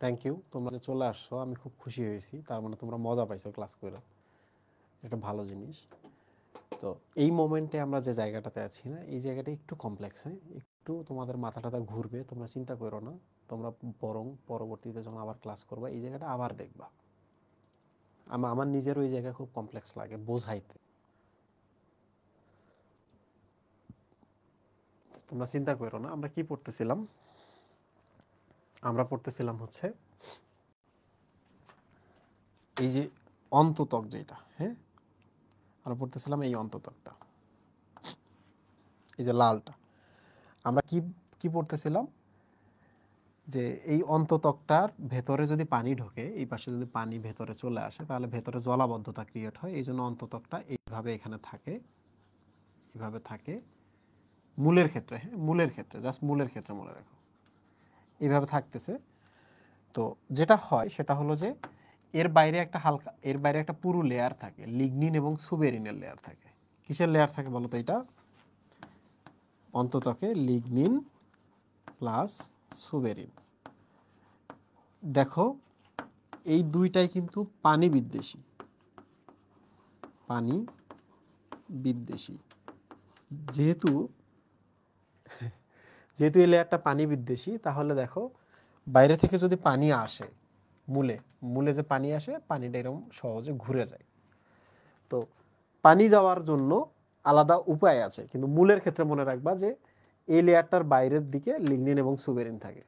Thank you, তোমরা যে চলে আসছো আমি খুব খুশি হয়েছি, তার মানে তোমরা মজা পাইছো ক্লাস করে, এটা ভালো জিনিস। তো এই মোমেন্টে আমরা যে জায়গাটাতে আছি না, এই জায়গাটা একটু কমপ্লেক্স, হ্যাঁ, একটু তোমাদের মাথা টাথা ঘুরবে, তোমরা চিন্তা করো না। তোমরা বরং পরবর্তীতে যখন আবার ক্লাস করবা এই জায়গাটা আবার দেখবা। আমার নিজেরও এই জায়গা খুব কমপ্লেক্স লাগে বোঝাইতে। তোমরা চিন্তা করো না। আমরা কি পড়তেছিলাম? আমরা পড়তেছিলাম হচ্ছে এই যে অন্ততক যেটা, হ্যাঁ, আমরা পড়তেছিলাম এই অন্ততকটা, এই যে লালটা। আমরা কি কি পড়তেছিলাম? যে এই অন্ততকটার ভেতরে যদি পানি ঢোকে, এই পাশে যদি পানি ভেতরে চলে আসে, তাহলে ভেতরে জলাবদ্ধতা ক্রিয়েট হয়। এই জন্য অন্ততকটা এইভাবে এখানে থাকে, এইভাবে থাকে মূলের ক্ষেত্রে, হ্যাঁ, মূলের ক্ষেত্রে, জাস্ট মূলের ক্ষেত্রে মনে রাখো, এইভাবে থাকতেছে। তো যেটা হয় সেটা হলো যে এর বাইরে একটা হালকা, এর বাইরে একটা পুরো লেয়ার থাকে, লিগনিন এবং সুবেরিনের লেয়ার থাকে। কিসের লেয়ার থাকে বলো তো? এটা অন্ততকে লিগনিন প্লাস সুবেরিন। দেখো এই দুইটাই কিন্তু পানি বিদ্বেষী, পানি বিদ্বেষী। যেহেতু যেহেতু এই লেয়ারটা পানি বিদ্বেষী, তাহলে দেখো বাইরে থেকে যদি পানি আসে মূলে, মূলে যে পানি আসে, পানিটা এরকম সহজে ঘুরে যায়। তো পানি যাওয়ার জন্য আলাদা উপায় আছে, কিন্তু মূলের ক্ষেত্রে মনে রাখবা যে এই লেয়ারটার বাইরের দিকে লিগনিন এবং সুবেরিন থাকে।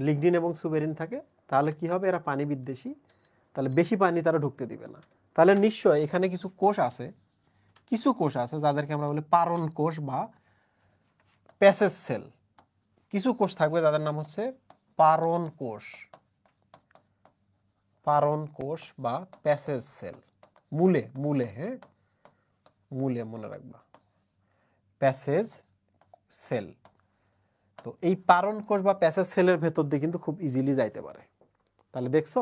লিগনিন এবং সুবেরিন থাকে, তাহলে কি হবে? এরা পানি বিদ্বেষী, তাহলে বেশি পানি তারা ঢুকতে দিবে না। তাহলে নিশ্চয় এখানে কিছু কোষ আছে, কিছু কোষ আছে যাদেরকে আমরা বলি পারণ কোষ বা প্যাসেজ সেল। কিছু কোষ থাকবে যাদের নাম হচ্ছে পারণ কোষ, পারণ কোষ বা প্যাসেজ সেল। মূলে, মূলে, হ্যাঁ, মূলে মনে রাখবা, প্যাসেজ সেল। তো এই পারণ কোষ বা প্যাসেজ সেলের ভেতর দিয়ে কিন্তু খুব ইজিলি যাইতে পারে। তাহলে দেখছো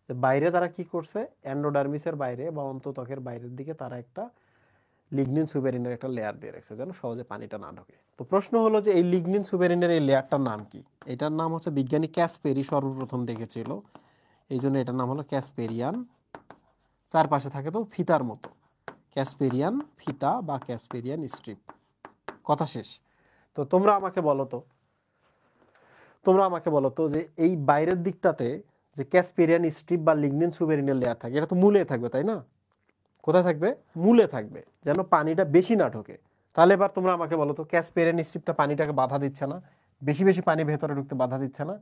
যে বাইরে তারা কি করছে, এন্ডোডার্মিসের বাইরে বা অন্তত্বকের বাইরের দিকে তারা একটা লিগনিন সুবেরিনের একটা লেয়ার দিয়ে রাখছে যেন সহজে পানিটা না ঢোকে। তো প্রশ্ন হলো যে এই লিগনিন সুবেরিনের এই লেয়ারটার নাম কি? এটার নাম হচ্ছে বিজ্ঞানী ক্যাসপেরি সর্বপ্রথম দেখেছিল, এই জন্য এটার নাম হলো ক্যাসপেরিয়ান। চারপাশে থাকে তো ফিতার মতো, ক্যাসপেরিয়ান ফিতা বা ক্যাসপেরিয়ান স্ট্রিপ। কথা শেষ। তো তোমরা আমাকে বলো তো, তোমরা আমাকে বলো তো যে এই বাইরের দিকটাতে যে ক্যাসপেরিয়ান স্ট্রিপ বা লিগনিন সুবেরিনের লেয়ার থাকে, এটা তো মূলে থাকবে, তাই না? কোথায় থাকবে? মূলে থাকবে, যেন পানিটা বেশি না ঢোকে। তাহলে এবার তোমরা আমাকে বলো তো, ক্যাসপেরিয়ান স্ট্রিপটা পানিটাকে বাধা দিচ্ছে না? বেশি বেশি পানি ভেতরে ঢুকতে বাধা দিচ্ছে না?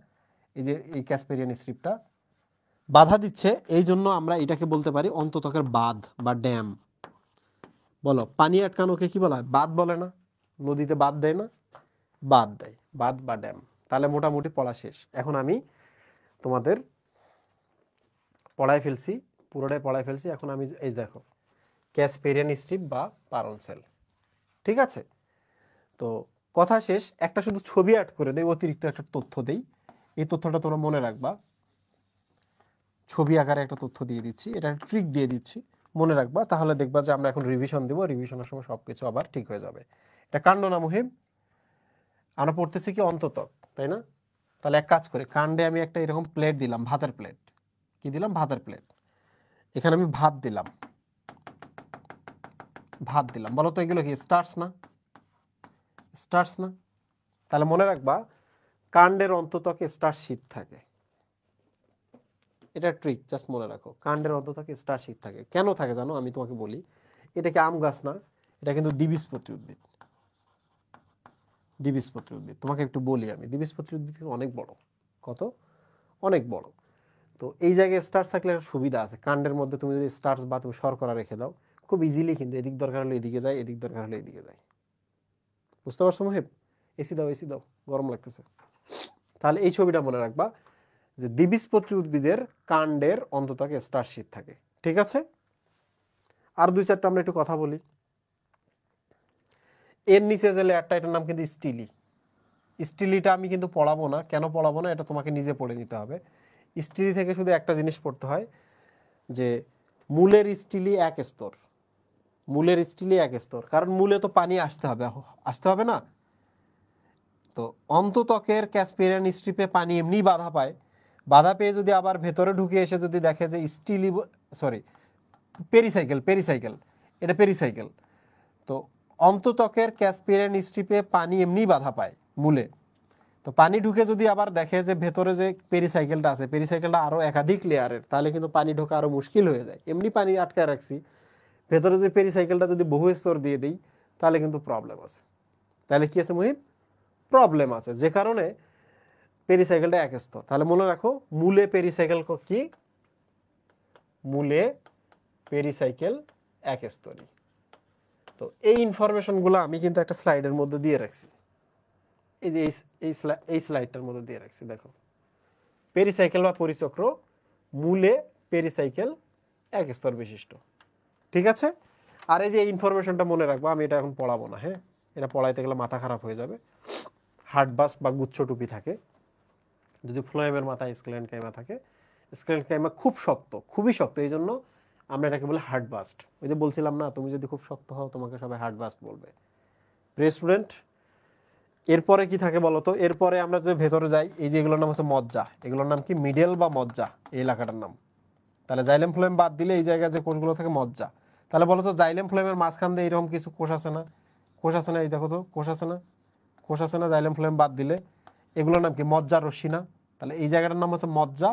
এই যে এই ক্যাসপেরিয়ান স্ট্রিপটা বাধা দিচ্ছে, এই জন্য আমরা এটাকে বলতে পারি অন্ততকের বাঁধ বা ড্যাম। বলো, পানি আটকানোকে কি বলা হয়? বাঁধ বলে না? নদীতে বাঁধ দেয় না? বাঁধ দেয়, বাঁধ বা ড্যাম। তাহলে মোটামুটি পড়া শেষ। এখন আমি তোমাদের পড়ায় ফেলছি, পুরোটাই পড়ায় ফেলছি। এখন আমি এই দেখো ক্যাসপেরিয়ান স্ট্রিপ বা পারন সেল, ঠিক আছে? তো কথা শেষ। একটা শুধু ছবি অ্যাড করে দেই, অতিরিক্ত একটা তথ্য দেই। এই তথ্যটা তোমরা মনে রাখবা, ছবি আকারে একটা তথ্য দিয়ে দিচ্ছি, এটা একটা ট্রিক দিয়ে দিচ্ছি, মনে রাখবা। তাহলে দেখবা যে আমরা এখন রিভিশন দেবো, রিভিশনের সময় সবকিছু আবার ঠিক হয়ে যাবে। এটা কাণ্ড না মুহিব? আমরা পড়তেছি কি অন্ততক, তাই না? তাহলে এক কাজ করে, কাণ্ডে আমি একটা এরকম প্লেট দিলাম, ভাতের প্লেট। কি দিলাম? ভাতের প্লেট। এখানে আমি ভাত দিলাম, ভাত দিলাম। বলো তো এগুলো কি স্টার্চ না? স্টার্চ না? তাহলে মনে রাখবা কাণ্ডের অন্ততকে স্টার্চ শীত থাকে। এটা ট্রিক, জাস্ট মনে রাখো, কাণ্ডের অন্ততকে স্টার্চ শীত থাকে। কেন থাকে জানো? আমি তোমাকে বলি। এটা কি আম গাছ না? এটা কিন্তু দ্বিবীজপত্রী উদ্ভিদ। দ্বিবীজপত্রী উদ্ভিদ, তোমাকে একটু বলি আমি, দ্বিবীজপত্রী উদ্ভিদ কিন্তু অনেক বড়। কত? অনেক বড়। তো এই জায়গায় স্টার্চ থাকলে একটা সুবিধা আছে, কাণ্ডের মধ্যে তুমি যদি স্টার্চ বা তুমি শর্করা রেখে দাও, খুব ইজিলি কিন্তু এদিক দরকার হলে এদিকে যায়, এদিক দরকার হলে এদিকে যায়। বুঝতে পারছো মহিব? এসি দাও, এসি দাও, গরম লাগতেছে। তাহলে এই ছবিটা মনে রাখবা যে দ্বিবীজপত্রী উদ্ভিদের কাণ্ডের অন্ততকে স্টার্চ শীত থাকে। ঠিক আছে? আর দুই চারটা আমরা একটু কথা বলি। এর নিচে যে লেয়ারটা, এটার নাম কিন্তু স্টিলি। স্টিলিটা আমি কিন্তু পড়াবো না। কেন পড়াবো না? এটা তোমাকে নিজে পড়ে নিতে হবে। স্টিলি থেকে শুধু একটা জিনিস পড়তে হয়, যে মূলের স্টিলি এক স্তর, মূলের স্টিলি এক স্তর। কারণ মূলে তো পানি আসতে হবে, আসতে হবে না? তো অন্তত্বকের ক্যাসপিয়ান স্ট্রিপে পানি এমনি বাধা পায়, বাধা পেয়ে যদি আবার ভেতরে ঢুকে এসে যদি দেখে যে পেরিসাইকেল, এটা পেরিসাইকেল। তো অন্তত্বকের ক্যাসপিয়ান স্ট্রিপে পানি এমনি বাধা পায় মূলে, তো পানি ঢুকে যদি আবার দেখে যে ভেতরে যে পেরিসাইকেলটা আছে, পেরিসাইকেলটা আরও একাধিক লেয়ারের, তাহলে কিন্তু পানি ঢোকা আরও মুশকিল হয়ে যায়। এমনি পানি আটকায় রাখছি, ভেতরে যদি পেরিসাইকেলটা যদি বহু স্তর দিয়ে দিই তাহলে কিন্তু প্রবলেম আছে। তাহলে কি আছে মুহিব? প্রবলেম আছে, যে কারণে পেরিসাইকেলটা এক স্তর। তাহলে মনে রাখো মূলে পেরিসাইকেল কি? মূলে পেরিসাইকেল এক স্তরই। তো এই ইনফরমেশনগুলো আমি কিন্তু একটা স্লাইডের মধ্যে দিয়ে রাখছি, এই যে এই স্লাইডটার মধ্যে দিয়ে রাখছি। দেখো, পেরিসাইকেল বা পরিচক্র মূলে পেরিসাইকেল এক স্তর বিশিষ্ট, ঠিক আছে? আর এই যে ইনফরমেশনটা মনে রাখবো, আমি এটা এখন পড়াবো না, হ্যাঁ, এটা পড়াইতে গেলে মাথা খারাপ হয়ে যাবে। হার্ডবাস্ট বা গুচ্ছ টুপি থাকে, যদি ফ্লোয়েমের মাথায় স্কেলেন কাইমা থাকে, স্কেলেন কাইমা খুব শক্ত, খুবই শক্ত, এই জন্য আমরা এটাকে বলি হার্ডবাস্ট। ওই যে বলছিলাম না, তুমি যদি খুব শক্ত হও তোমাকে সবাই হার্ডবাস্ট বলবে। প্রিয় স্টুডেন্ট, এরপরে কি থাকে বলতো? এরপরে আমরা যদি ভেতরে যাই, এই যে এগুলোর নাম হচ্ছে মজ্জা, এগুলোর নাম কি? মিডল বা মজ্জা, এই এলাকাটার নাম। তাহলে জাইলেম ফ্লোয়েম বাদ দিলে এই জায়গায় যে কোষগুলো থাকে মজ্জা। তাহলে বলতো জাইলেম ফ্লোয়েমের মাঝখান দিয়ে এরকম কিছু কোষ আছে না? কোষ আছে না? এই দেখো তো, কোষ আছে না? কোষ আছে না? জাইলেম ফ্লোয়েম বাদ দিলে এগুলোর নাম কি? মজ্জা রশ্মি না? তাহলে এই জায়গাটার নাম হচ্ছে মজ্জা।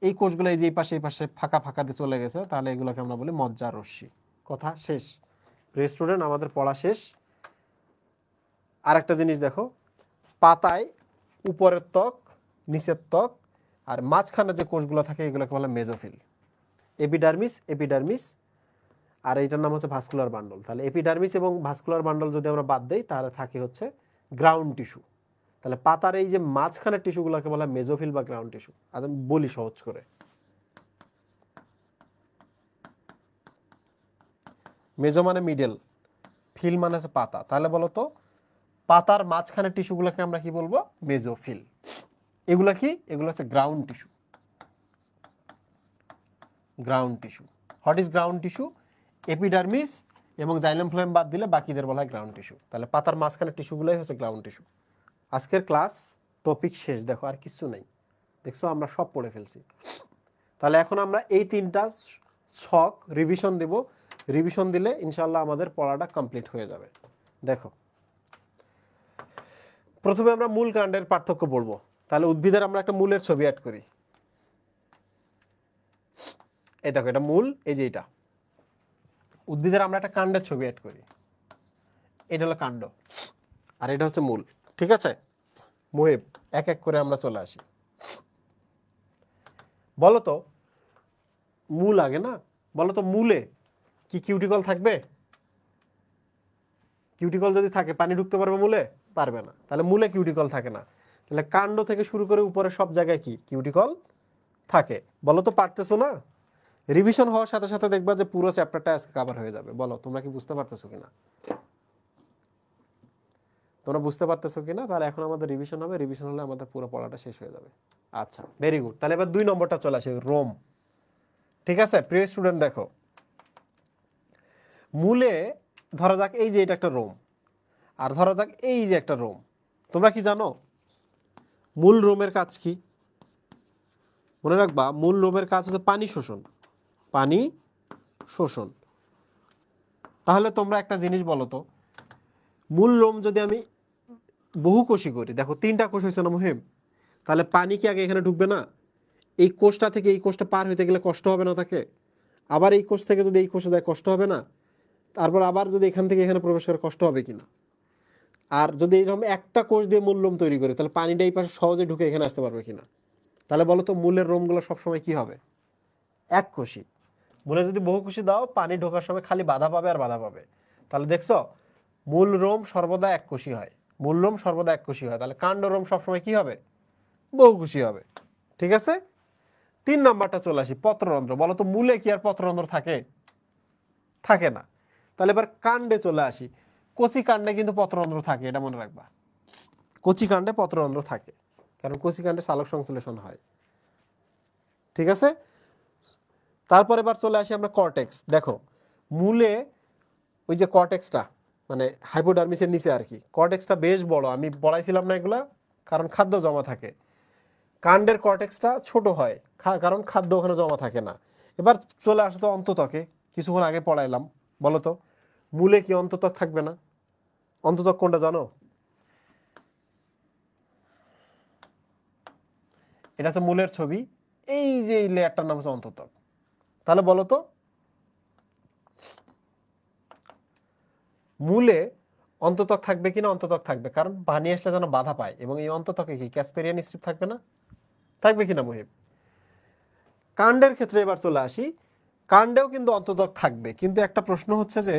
এই কোষগুলো এই যে এই পাশে ফাঁকা ফাঁকা দিয়ে চলে গেছে, তাহলে এগুলোকে আমরা বলি মজ্জা রশ্মি। কথা শেষ। প্রিয় স্টুডেন্ট, আমাদের পড়া শেষ। আর একটা জিনিস দেখো, পাতায় উপরের ত্বক, নিচের ত্বক আর মাঝখানে যে কোষগুলো থাকে এগুলোকে বলে মেজোফিল। এপিডার্মিস আর এইটার নাম হচ্ছে ভাস্কুলার বান্ডল। তাহলে এপিডার্মিস এবং ভাস্কুলার বান্ডল যদি আমরা বাদ দেই তাহলে থাকে হচ্ছে গ্রাউন্ড টিস্যু। তাহলে পাতার এই যে মাঝখানের টিস্যুগুলোকে বলা হয় মেজোফিল বা গ্রাউন্ড টিস্যু। আজ আমি বলি সহজ করে, মেজো মানে মিডল, ফিল মানে হচ্ছে পাতা। তাহলে বলো তো, পাতার মাঝখানের টিস্যুগুলোকে আমরা কি বলবো? মেজোফিল। এগুলা কি? এগুলো হচ্ছে ground tissue. Ground tissue, what is ground tissue? Epidermis এবং জাইলেম ফ্লোয়েম বাদ দিলে বাকিদের বলা হয় গ্রাউন্ড টিস্যু। তাহলে পাতার মাঝখানের টিস্যুগুলোই হচ্ছে গ্রাউন্ড টিস্যু। আজকের ক্লাস টপিক শেষ, দেখো আর কিছু নেই, দেখছো আমরা সব পড়ে ফেলছি। তাহলে এখন আমরা এই তিনটা ছক রিভিশন দেব, রিভিশন দিলে ইনশাল্লাহ আমাদের পড়াটা কমপ্লিট হয়ে যাবে। দেখো, প্রথমে আমরা মূল কাণ্ডের পার্থক্য পড়বো। তাহলে উদ্ভিদের আমরা একটা মূলের ছবি অ্যাড করি। এই দেখো, এটা মূল, এই যে এটা উদ্ভিদের আমরা একটা কাণ্ডের ছবি অ্যাড করি। এটা হলো কাণ্ড আর এটা হচ্ছে মূল, ঠিক আছে? মুহিব, এক এক করে আমরা চলে আসি। বলতো মূল আগে না, বলতো মূলে কি কিউটিকল থাকবে? কিউটিকল যদি থাকে পানি ঢুকতে পারবে মূলে? পারবে না। তাহলে মূলে কিউটিকল থাকে না। তাহলে কাণ্ড থেকে শুরু করে উপরে সব জায়গায় কি কিউটিকল থাকে? বলো তো, পারতেছো না? রিভিশন হওয়ার সাথে সাথে দেখবা যে পুরো চ্যাপ্টারটা আজকে কভার হয়ে যাবে। বলো তোমরা কি বুঝতে পারতেছো কিনা? তোমরা বুঝতে পারতেছো কিনা? তাহলে এখন আমাদের রিভিশন হবে, রিভিশন হলে আমাদের পুরো পড়াটা শেষ হয়ে যাবে। আচ্ছা, ভেরি গুড। তাহলে এবার 2 নম্বরটা চলে আসে, রোম। ঠিক আছে প্রিয় স্টুডেন্ট, দেখো মূলে ধরা যাক এই যে এটা একটা রোম, আর ধরা যাক এই যে একটা রোম। তোমরা কি জানো মূল রোমের কাজ কি? মনে রাখবা, মূল রোমের কাজ হচ্ছে পানি শোষণ। পানি শোষণ। তাহলে তোমরা একটা জিনিস বলো তো, মূল রোম যদি আমি বহুকোষী করি, দেখো 3টা কোষ হয়েছে না মুহিব? তাহলে পানি কি আগে এখানে ঢুকবে না? এই কোষটা থেকে এই কোষটা পার হইতে গেলে কষ্ট হবে না তাকে? আবার এই কোষ থেকে যদি এই কোষে যায় কষ্ট হবে না? তারপর আবার যদি এখান থেকে এখানে প্রবেশ করে কষ্ট হবে কিনা? আর যদি এরকম একটা কোষ দিয়ে মূল রোম তৈরি করে, তাহলে পানিটা এই পাশে সহজে ঢুকে এখানে আসতে পারবে কিনা? তাহলে বলো তো, মূলের রোমগুলো সবসময় কি হবে? এক কোষী। মূলে যদি বহুকোষী দাও, পানি ঢোকার সময় খালি বাধা পাবে আর বাধা পাবে। তাহলে দেখছো, মূল রোম সর্বদা এক কোষী হয়, মূল রোম সর্বদা এক কোষী হয়। তাহলে কাণ্ড রোম সবসময় কি হবে? বহুকোষী হবে। ঠিক আছে? 3 নাম্বারটা চলে আসি, পত্ররন্ধ্র। বলো তো, মূলে কি আর পত্ররন্ধ্র থাকে? থাকে না। তাহলে এবার কাণ্ডে চলে আসি। কচি কাণ্ডে কিন্তু পত্ররন্ধ্র থাকে, এটা মনে রাখবা। কচি কাণ্ডে পত্ররন্ধ্র থাকে, কারণ কচি কাণ্ডে সালোক সংশ্লেষণ হয়। ঠিক আছে? তারপর এবার চলে আসি আমরা কর্টেক্স। দেখো মূলে ওই যে কর্টেক্সটা, মানে হাইপোডার্মিসের নিচে আর কি। কর্টেক্সটা বেশ বড়, আমি পড়াইছিলাম না এগুলা, কারণ খাদ্য জমা থাকে। কাণ্ডের কর্টেক্সটা ছোট হয় কারণ খাদ্য ওখানে জমা থাকে না। এবার চলে আসে তো অন্তত্বকে, কিছুক্ষণ আগে পড়াইলাম। বলো তো মূলে কি অন্তত্বক থাকবে না? অন্তত্বক কোনটা জানো? এটা হচ্ছে মূলের ছবি, এই যে এই লেয়ারটার নাম হচ্ছে অন্তত্বক। তাহলে বলো তো মূলে অন্তত্বক থাকবে কিনা? অন্তত্বক থাকবে, কারণ পানি আসলে যেন বাধা পায়। এবং এই অন্তত্বকে কি ক্যাসপেরিয়ান স্ট্রিপ থাকবে না? থাকবে কিনা মুহিব? কাণ্ডের ক্ষেত্রে এবার চলে আসি, কাণ্ডেও কিন্তু অন্তত্বক থাকবে, কিন্তু একটা প্রশ্ন হচ্ছে যে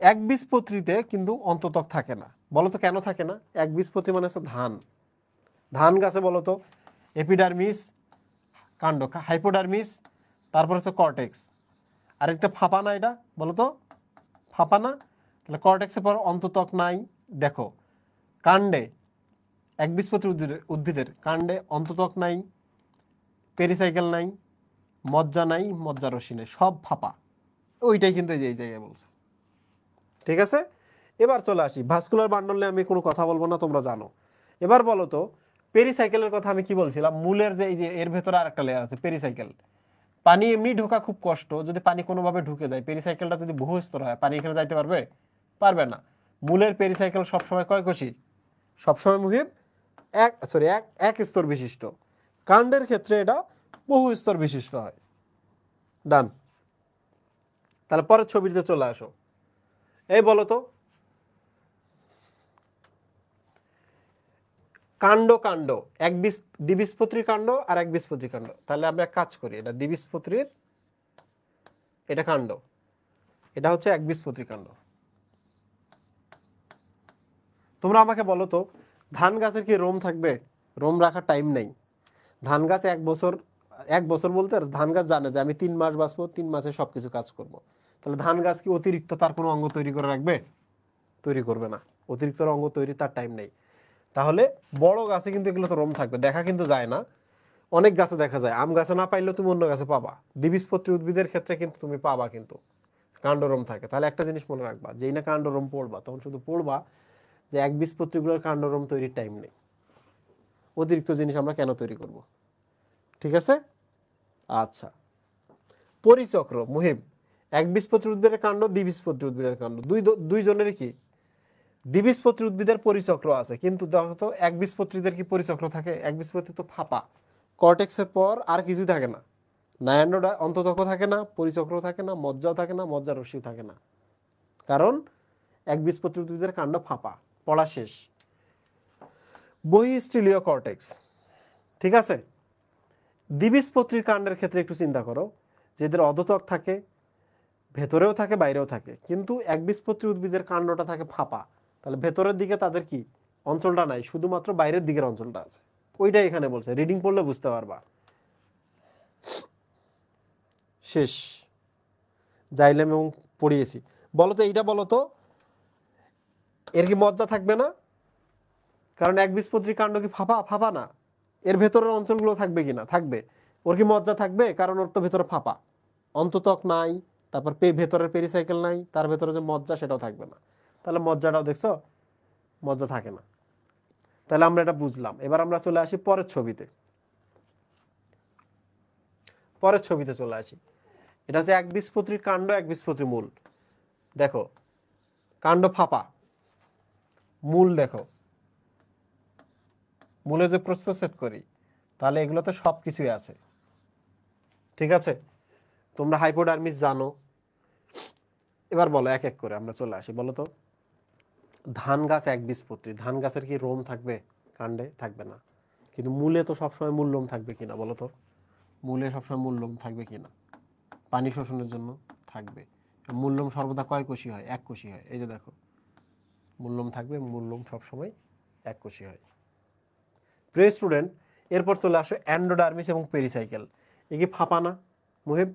একবীজপত্রীতে কিন্তু অন্তত্বক থাকে না। বলো তো কেন থাকে না? একবীজপত্রী মানে হচ্ছে ধান, ধান গাছে বলো তো এপিডার্মিস, কাণ্ড, হাইপোডার্মিস, তারপর হচ্ছে কর্টেক্স, আরেকটা ফাঁপা না? এটা বলো তো ফাঁপা না? তাহলে কর্টেক্সের পর অন্তত্বক নাই। দেখো কাণ্ডে, একবীজপত্রী উদ্ভিদের কাণ্ডে অন্তত্বক নাই, পেরিসাইকেল নাই, মজ্জা নাই, মজ্জা রশ্মি নেই, সব ফাঁপা। ওইটাই কিন্তু এই জায়গায় বলছে। ঠিক আছে, এবার চলে আসি ভাস্কুলার বান্ডল নিয়ে আমি কোনো কথা বলবো না, তোমরা জানো। এবার বলো তো পেরিসাইকেলের কথা আমি কি বলছিলাম? মূলের যে এই যে এর ভেতরে আরেকটা লেয়ার আছে পেরিসাইকেল। পানি এমনি ঢোকা খুব কষ্ট, যদি পানি কোনোভাবে ঢুকে যায়, পেরিসাইকেলটা যদি বহু স্তর হয়, পানি এখানে যাইতে পারবে? পারবে না। মূলের পেরিসাইকেল সবসময় কয় কোষী? সবসময় মুহিব এক স্তর বিশিষ্ট। কাণ্ডের ক্ষেত্রে এটা বহু স্তর বিশিষ্ট হয়। ডান। তাহলে পরের ছবিতে চলে আসো। এই বলো তো কাণ্ড, কাণ্ড দ্বিবীজপত্রী কাণ্ড আর একবীজপত্রী কাণ্ড। তাহলে আমরা এক কাজ করি, এটা দ্বিবীজপত্রীর, এটা কাণ্ড, এটা হচ্ছে একবীজপত্রী কাণ্ড। তোমরা আমাকে বলো তো ধান গাছের কি রোম থাকবে? রোম রাখার টাইম নেই। ধান গাছ এক বছর বলতে ধান গাছ জানে যে আমি 3 মাস বাঁচবো, 3 মাসে সবকিছু কাজ করব। তাহলে ধান গাছ কি অতিরিক্ত তার কোনো অঙ্গ তৈরি করে রাখবে? তৈরি করবে না। অতিরিক্ত অঙ্গ তৈরি তার টাইম নেই। তাহলে বড় গাছে কিন্তু এগুলো তো রোম থাকবে, দেখা কিন্তু যায় না। অনেক গাছে দেখা যায়, আম গাছে না পাইলেও তুমি অন্য গাছে পাবা। দ্বিবীজপত্রী উদ্ভিদের ক্ষেত্রে কিন্তু তুমি পাবা কিন্তু কাণ্ডরোম থাকে। তাহলে একটা জিনিস মনে রাখবা, যেই না কাণ্ডরোম পড়বা তখন শুধু পড়বা যে একবীজপত্রীগুলোর কাণ্ডরোম তৈরির টাইম নেই, অতিরিক্ত জিনিস আমরা কেন তৈরি করব। ঠিক আছে? আচ্ছা, পরিচক্র মুহিব, একবীজপত্রী উদ্ভিদের কাণ্ড, দ্বিবীজপত্রী উদ্ভিদের কাণ্ড, দুইজনেরই কি দ্বিবীজপত্রী উদ্ভিদের পরিচক্র আছে, কিন্তু দেখো তো একবীজপত্রীদের কি পরিচক্র থাকে? একবীজপত্রী তো ফাঁপা, কর্টেক্সের পর আর কিছুই থাকে না, নায়ান্ডোডা অন্ততক থাকে না, পরিচক্র থাকে না, মজ্জাও থাকে না, মজ্জা রশ্মিও থাকে না, কারণ একবীজপত্রী উদ্ভিদের কাণ্ড ফাঁপা। পড়া শেষ। বহিঃস্থলীয় কর্টেক্স, ঠিক আছে। দ্বিবীজপত্রীর কাণ্ডের ক্ষেত্রে একটু চিন্তা করো, যেদের অধোতক থাকে, ভেতরেও থাকে বাইরেও থাকে, কিন্তু একবীজপত্রী উদ্ভিদের কাণ্ডটা থাকে ফাঁপা। তাহলে ভেতরের দিকে তাদের কি অঞ্চলটা নাই, শুধুমাত্র বাইরের দিকের অঞ্চলটা আছে। ওইটাই এখানে বলছে, রিডিং পড়লে বুঝতে পারবা। শেষ, যাইলাম এবং পড়িয়েছি। বলো তো এইটা বলো তো এর কি মজ্জা থাকবে না? কারণ একবীজপত্রী কাণ্ড কি ফাঁপা? ফাঁপা না। এর ভেতরের অঞ্চলগুলো থাকবে কিনা? থাকবে। ওর কি মজ্জা থাকবে? কারণ ওর তো ভেতরে ফাঁপা, অন্তত্বক নাই, তারপর ভেতরের পেরিসাইকেল নাই, তার ভেতরে যে মজ্জা সেটাও থাকবে না। তাহলে মজ্জাটাও দেখছো, মজ্জা থাকে না। তাহলে আমরা এটা বুঝলাম। এবার আমরা চলে আসি পরের ছবিতে। পরের ছবিতে চলে আসি, এটা হচ্ছে একবীজপত্রীর কাণ্ড, একবীজপত্রী মূল। দেখো কাণ্ড ফাঁপা, মূল দেখো, মূলে যে প্রস্থচ্ছেদ করি তাহলে এগুলোতে সব কিছুই আছে। ঠিক আছে, তোমরা হাইপোডার্মিস জানো। এবার বলো এক এক করে আমরা চলে আসি। বলো তো ধান গাছ একবীজপত্রী, ধান গাছের কি রোম থাকবে? কাণ্ডে থাকবে না, কিন্তু মূলে তো সবসময় মূল লোম থাকবে কিনা? বলো তো মূলে সবসময় মূল লোম থাকবে কিনা? পানি শোষণের জন্য থাকবে। মূল লোম সর্বদা কয় কোষী হয়? এক কোষী হয়। এই যে দেখো মূল লোম থাকবে, মূল লোম সবসময় এক কোষী হয়। প্রিয় স্টুডেন্ট, এরপর চলে আসো অ্যান্ডোডার্মিস এবং পেরিসাইকেল। এ কি ফাঁপা না মুহিব?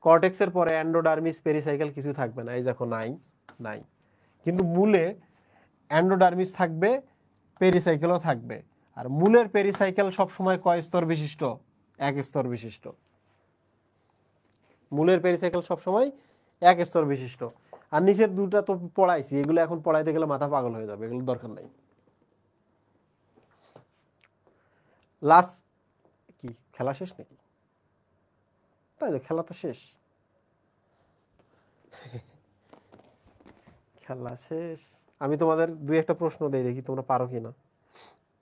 কর্টেক্সের পরে অ্যান্ডোডার্মিস পেরিসাইকেল কিছু থাকবে না, এই দেখো নাই, নাই। কিন্তু মূলে অ্যান্ডোডার্মিস থাকবে, পেরিসাইকেলও থাকবে। আর মূলের পেরিসাইকেল সবসময় কয় স্তর বিশিষ্ট? এক স্তর বিশিষ্ট। মূলের পেরিসাইকেল সবসময় এক স্তর বিশিষ্ট। আর নিচের দুটা তো পড়াইছি, এগুলো এখন পড়াইতে গেলে মাথা পাগল হয়ে যাবে, এগুলো দরকার নাই। লাস্ট কি খেলা শেষ নাকি? তাই তো, খেলা তো শেষ, খেলা শেষ। আমি তোমাদের দুই একটা প্রশ্ন দেই, দেখি তোমরা পারো কিনা,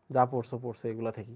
যা পড়ছো পড়ছো এগুলা থেকে।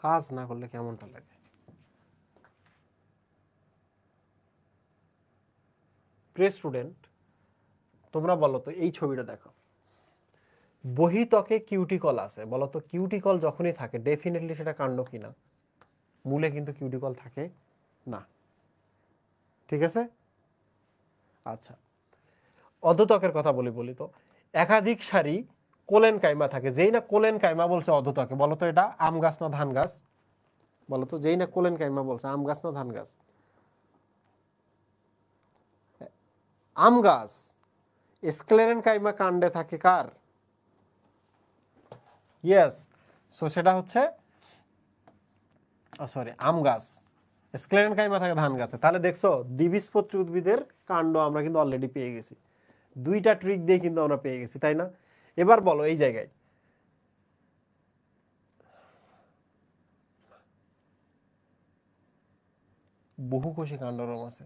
কাজ না করলে কেমনটা লাগে? প্রিয় স্টুডেন্ট, তোমরা বলো তো, এই ছবিটা দেখো, বহিত্বকে কিউটিকল আছে, বলো তো কিউটিকল যখনই থাকে ডেফিনেটলি সেটা কাণ্ড কিনা? মূলে কিন্তু কিউটিকল থাকে না, ঠিক আছে? আচ্ছা, অধোত্বকের কথা বলি তো, একাধিক সারি কোলেন কাইমা থাকে, যেই না কোলেন কাইমা বলছে অধোত্বকে, বলো তো এটা আম গাছ না ধান গাছ? বলো তো, যেই না কোলেন কাইমা বলছে আম গাছ না ধান গাছ? আম গাছ। স্ক্লেরেন কাইমা কাণ্ডে থাকে কার? ইয়েস, সো সেটা হচ্ছে সরি আম গাছ। স্ক্লেরেন কাইমা থাকে ধান গাছে। তাহলে দেখছো দ্বিবীজপত্রী উদ্ভিদের কাণ্ড আমরা কিন্তু অলরেডি পেয়ে গেছি, দুইটা ট্রিক দিয়ে কিন্তু আমরা পেয়ে গেছি, তাই না? এবার বলো এই জায়গায় বহুকোষী কাণ্ডরম আছে,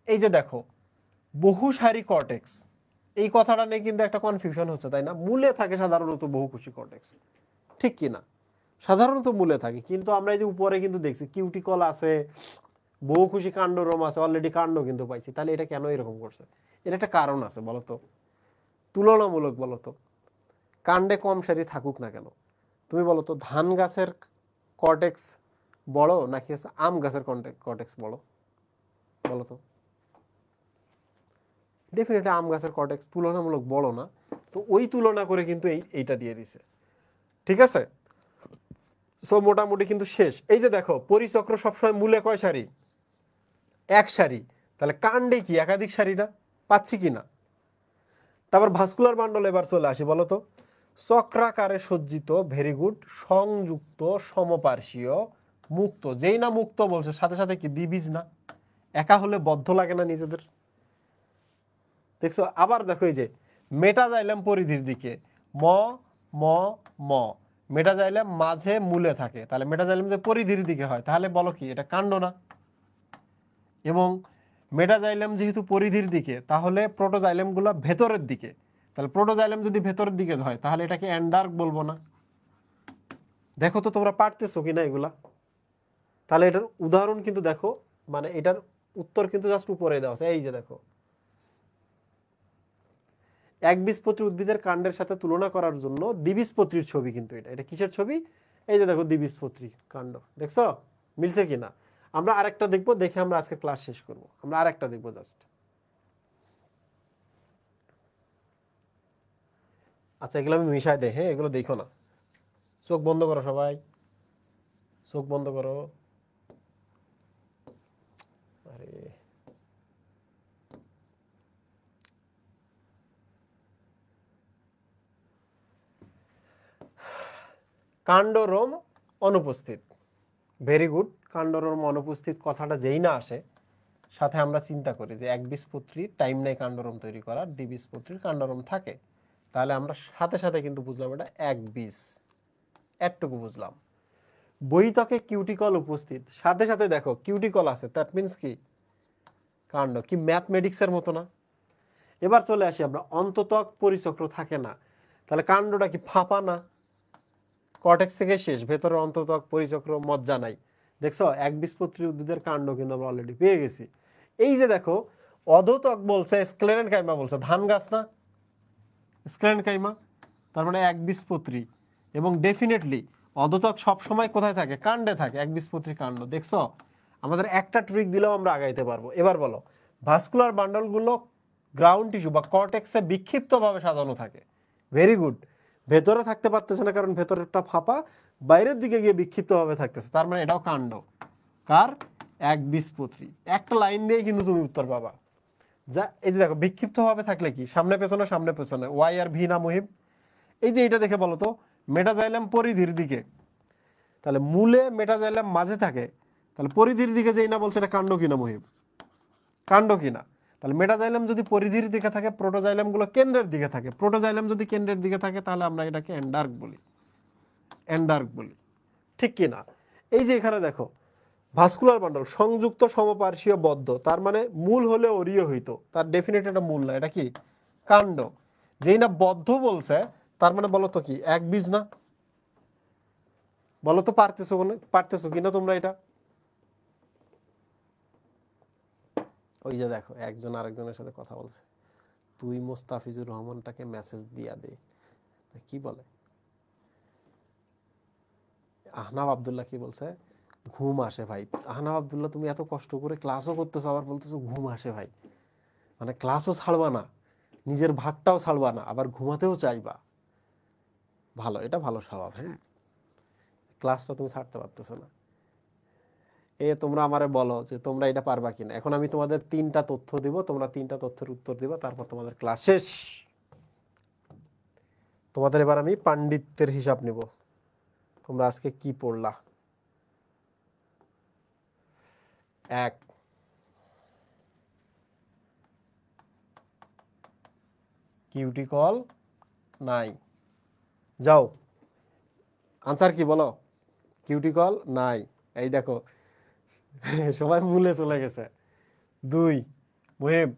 এই যে দেখো বহুসারী কর্টেক্স, এই কথাটা নিয়ে কিন্তু একটা কনফিউশন হচ্ছে, তাই না? মূলে থাকে সাধারণত বহুকোষী কর্টেক্স, ঠিক কি না? সাধারণত মূলে থাকে, কিন্তু আমরা এই যে উপরে কিন্তু দেখছি কিউটিকল আছে, বহুকোষী কাণ্ডরম আছে, অলরেডি কাণ্ড কিন্তু পাইছি, তাহলে এটা কেন এরকম করছে? এর একটা কারণ আছে, বলতো তুলনামূলক, বলতো কাণ্ডে কম সারি থাকুক না কেন, তুমি বলো তো ধান গাছের কর্টেক্স বড় নাকি হচ্ছে আম গাছের কর্টেক্স বড়? বলো তো। ডেফিনেটলি আম গাছের কর্টেক্স তুলনামূলক বড় না, তো ওই তুলনা করে কিন্তু এইটা দিয়ে দিছে, ঠিক আছে? সো মোটামুটি কিন্তু শেষ। এই যে দেখো পরিচক্র সবসময় মূলে কয় সারি? এক সারি, তাহলে কাণ্ডে কি একাধিক সারি না? পাচ্ছি কি না? তারপর ভাস্কুলার বান্ডল এবার চলে আসি, বলো তো চক্রাকারে সজ্জিত, ভেরি গুড, সংযুক্ত সমপার্শ্বীয় মুক্ত, যেই না মুক্ত বলছে সাথে সাথে কি দ্বিবীজ না? একা হলে বদ্ধ লাগে না নিজেদের? দেখছো, আবার দেখো এই যে মেটাজাইলাম পরিধির দিকে, ম ম ম, মেটাজাইলাম মাঝে মূলে থাকে, তাহলে মেটাজাইলাম যে পরিধির দিকে হয়, তাহলে বলো কি এটা কাণ্ড না? এবং মেটাজাইলাম যেহেতু পরিধির দিকে, তাহলে প্রোটোজাইলাম গুলা ভেতরের দিকে, তাহলে প্রোটোজাইলাম যদি ভেতরের দিকে হয় তাহলে এটাকে অ্যান্ডার্ক বলবো না? দেখো তো তোমরা পারতেছো কিনা এগুলা? তাহলে এটার উদাহরণ কিন্তু দেখো, মানে এটার উত্তর কিন্তু জাস্ট উপরে দেওয়া আছে, এই যে দেখো একবীজপত্রী উদ্ভিদের কাণ্ডের সাথে তুলনা করার জন্য দ্বিবীজপত্রীর ছবি, কিন্তু এটা এটা কিসের ছবি? এই যে দেখো দ্বিবীজপত্রী কাণ্ড, দেখছো মিলছে কিনা? আমরা আরেকটা দেখবো, দেখে আমরা আজকে ক্লাস শেষ করব, আমরা আরেকটা দেখবো জাস্ট। আচ্ছা, এগুলো আমি মিশাই দেই, হ্যাঁ এগুলো দেখো না, চোখ বন্ধ করো সবাই, চোখ বন্ধ করো। আরে কাণ্ডরোম অনুপস্থিত, ভেরি গুড, কাণ্ডরোম অনুপস্থিত কথাটা যেই না আসে, সাথে আমরা চিন্তা করি যে একবীজপত্রীর টাইম নেই কাণ্ডরোম তৈরি করার, দ্বিবীজপত্রীর কাণ্ডরোম থাকে, তাহলে আমরা সাথে সাথে কিন্তু বুঝলাম এটা একবীজ, এতটুকু বুঝলাম। বহিত্বকে কিউটিকল উপস্থিত, সাথে সাথে দেখো কিউটিকল আছে, দ্যাট মিন্স কি কাণ্ড, কি ম্যাথমেটিক্সের মতো না? এবার চলে আসি আমরা, অন্ততক পরিচক্র থাকে না, তাহলে কাণ্ডটা কি ফাঁপা না? কর্টেক্স থেকে শেষ, ভেতরে অন্ততক পরিচক্র মজ্জা নাই। দেখছো একবীজপত্রী উদ্ভিদের কাণ্ড কিন্তু আমরা অলরেডি পেয়ে গেছি। এই যে দেখো অধোতক বলছে, স্ক্লেরেনকাইমা বলছে, ধান গাছ না স্ক্লেরেনকাইমা, তার মানে একবীজপত্রী। এবং ডেফিনেটলি অধোতক সবসময় কোথায় থাকে? কাণ্ডে থাকে, একবীজপত্রী কাণ্ড। দেখছো আমাদের একটা ট্রিক দিলেও আমরা আগাইতে পারবো। এবার বলো, ভাস্কুলার বান্ডলগুলো গ্রাউন্ড টিস্যু বা কর্টেক্সে বিক্ষিপ্তভাবে সাজানো থাকে। Very good. ভেতরে থাকতে পারতেছে না কারণ ভেতরেরটা ফাঁপা, বাইরের দিকে গিয়ে বিক্ষিপ্তভাবে থাকতেছে, তার মানে এটাও কাণ্ড। কার? একবীজপত্রী। একটা লাইন দিয়ে কিন্তু তুমি উত্তর পাবা। যা এই যে দেখো বিক্ষিপ্তভাবে থাকলে কি সামনে পেছনে সামনে পেছনে, ওয়াই আর ভি না মুহিব? এই যে এটা দেখে বলো তো, মেটাজাইলাম পরিধির দিকে, তাহলে মূলে মেটাজাইলাম মাঝে থাকে, তাহলে পরিধির দিকে যেই না বলছে এটা কাণ্ড কিনা মুহিব? কাণ্ড কিনা? তাহলে মেটাজাইলাম যদি পরিধির দিকে থাকে, প্রোটোজাইলাম গুলো কেন্দ্রের দিকে থাকে, প্রোটোজাইলাম যদি কেন্দ্রের দিকে থাকে তাহলে আমরা এটাকে এন্ডার্ক বলি, এন্ডার্ক বলি, ঠিক কিনা? এই যে এখানে দেখো ভাস্কুলার বান্ডল সংযুক্ত সমপার্শ্বীয় বদ্ধ, তার মানে মূল হলে অরীয় হইতো, তার ডেফিনেট এটা মূল না, এটা কি? কাণ্ড। যেই না বদ্ধ বলছে তার মানে বলো তো কি এক বীজ না? বলো তো পারতেছো কিনা তোমরা এটা? ওই যে দেখো একজন আরেকজনের সাথে কথা বলছে, তুই মোস্তাফিজুর রহমানটাকে মেসেজ দিয়া দে, কি বলে আহনাব আব্দুল্লাহ, কি বলছে? ঘুম আসে ভাই। আহনাব আব্দুল্লাহ তুমি এত কষ্ট করে ক্লাসও করতেছো আবার বলতেছো ঘুম আসে ভাই, মানে ক্লাসও ছাড়বা না, নিজের ভাগটাও ছাড়বা না, আবার ঘুমাতেও চাইবা। ভালো, এটা ভালো স্বভাব। হ্যাঁ, ক্লাসটা তুমি ছাড়তে পারতেছো না। তোমরা আমারে বলো যে তোমরা এটা পারবা কিনা। এখন আমি তোমাদের 3টা তথ্য দিব, তোমরা 3টা তথ্যের উত্তর দিবা, তারপর তোমাদের ক্লাস শেষ। তোমাদের এবার আমি পাণ্ডিত্যের হিসাব নিব, তোমরা আজকে কি পড়লা। 1, কিউটিকল নাই। যাও আনসার কি বলো? কিউটিকল নাই। এই দেখো সবাই মূলে চলে গেছে। 2, মুহিব,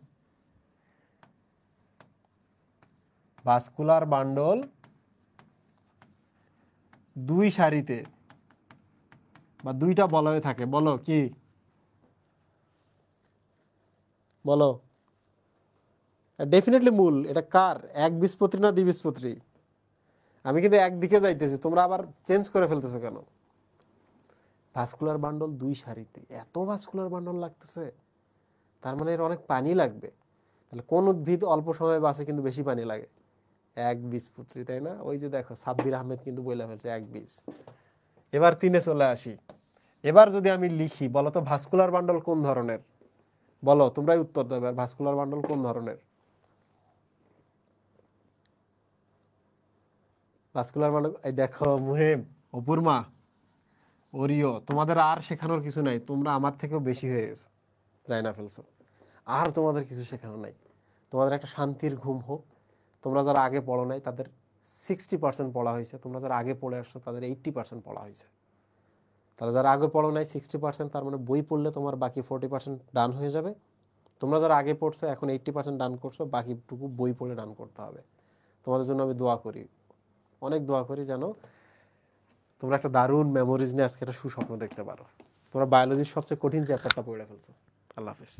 ভাস্কুলার বান্ডল 2 সারিতে বা 2টা বলয়ে থাকে। বলো কি? বলো। ডেফিনেটলি মূল। এটা কার? একবীজপত্রী না দ্বিবীজপত্রী? আমি কিন্তু একদিকে যাইতেছি, তোমরা আবার চেঞ্জ করে ফেলতেছো কেন? ভাস্কুলার বান্ডল 2 সারিতে, এত ভাস্কুলার বান্ডল লাগতেছে, তার মানে এর অনেক পানি লাগবে। তাহলে কোন উদ্ভিদ অল্প সময়ে বাঁচে কিন্তু বেশি পানি লাগে? একবীজপত্রী, তাই না? ওই যে দেখো সাব্বির আহমেদ কিন্তু বলে ফেলছে একবীজ। এবার 3-এ চলে আসি। এবার যদি আমি লিখি, বলো তো ভাস্কুলার বান্ডল কোন ধরনের? বলো, তোমরাই উত্তর দেবে। ভাস্কুলার বান্ডল কোন ধরনের? ভাস্কুলার বান্ডল, এই দেখো মুহিম, অপুর মা, ওরিও, তোমাদের আর শেখানোর কিছু নাই, তোমরা আমার থেকেও বেশি হয়ে গেছো, যাই না ফেলছো। আর তোমাদের কিছু শেখানো নাই। তোমাদের একটা শান্তির ঘুম হোক। তোমরা যারা আগে পড়ো নাই তাদের 60% পড়া হয়েছে, তোমরা যারা আগে পড়ে আসছো তাদের 80% পড়া হয়েছে। তারা যারা আগে পড়ো নাই 60%, তার মানে বই পড়লে তোমার বাকি 40% ডান হয়ে যাবে। তোমরা যারা আগে পড়ছো এখন 80% ডান করছো, বাকিটুকু বই পড়ে ডান করতে হবে। তোমাদের জন্য আমি দোয়া করি, অনেক দোয়া করি, যেন তোমরা একটা দারুণ মেমোরিজ নিয়ে আজকে একটা সুস্বপ্ন দেখতে পারো। তোমরা বায়োলজির সবচেয়ে কঠিন চ্যাপ্টারটা পড়ে ফেলছো। আল্লাহ হাফেজ।